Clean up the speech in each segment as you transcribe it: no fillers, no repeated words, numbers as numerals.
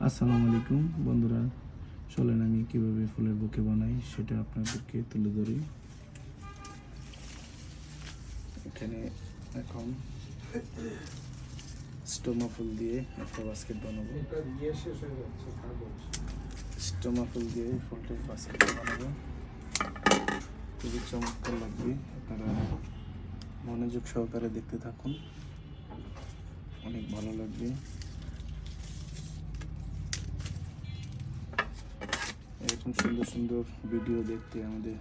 আসসালামু আলাইকুম বন্ধুরা, চলেন আমি কিভাবে ফুলের বুকে বানাই সেটা আপনাদেরকে তুলে ধরি। এখানে এখন স্টোমা ফুল দিয়ে একটা বাস্কেট বানাবো। স্টোমা ফুল দিয়ে ফুলটার বাস্কেট বানাবো, খুবই চমৎকার লাগবে। আপনারা মনোযোগ সহকারে দেখতে থাকুন, অনেক ভালো লাগবে। এরকম সুন্দর সুন্দর ভিডিও দেখতে আমাদের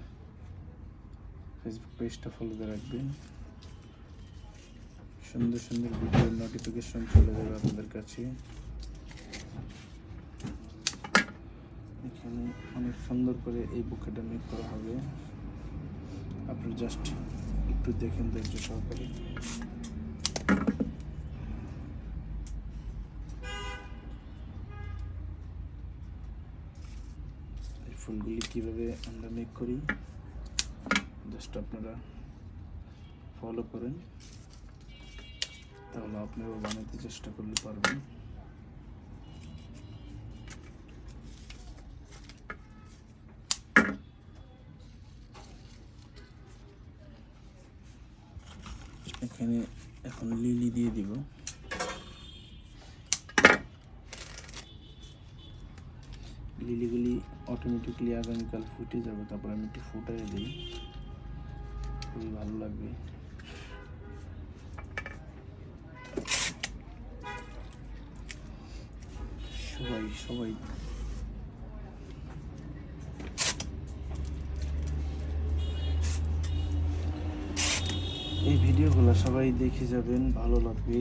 ফেসবুক পেজটা ফলো করে রাখবেন। সুন্দর সুন্দর ভিডিওর নোটিফিকেশন চলে যাবে আপনাদের কাছে। এখানে অনেক সুন্দর করে এই বুকেটা মেক করা হবে, আপনি জাস্ট একটু দেখেন ধৈর্য সহকারে। এই ফুলগুলি কিভাবে আমরা মেক করি জাস্ট আপনারা ফলো করেন, তাহলে আপনারাও বানাতে চেষ্টা করলে পারবেন। এখানে এখন লিলি দিয়ে দিব। লিলিগুলি অটোমেটিকলি আগামীকাল ফুটে যাবে, তারপর আমি একটু ফুটাই দিই, খুবই ভালো লাগবে। সবাই এই ভিডিওগুলো সবাই দেখে যাবেন, ভালো লাগবে।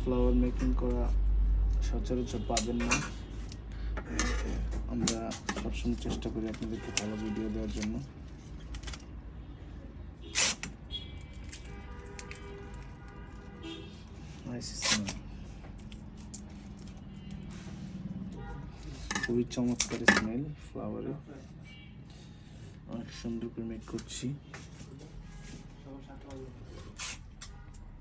ফ্লাওয়ার মেকিং করা সচরাচর পাবেন না, আমরা সবসময় চেষ্টা করি আপনাদেরকে ভালো ভিডিও দেওয়ার জন্য। খুবই চমৎকার স্মেল ফ্লাওয়ারে, অনেক সুন্দর করে মেক করছি।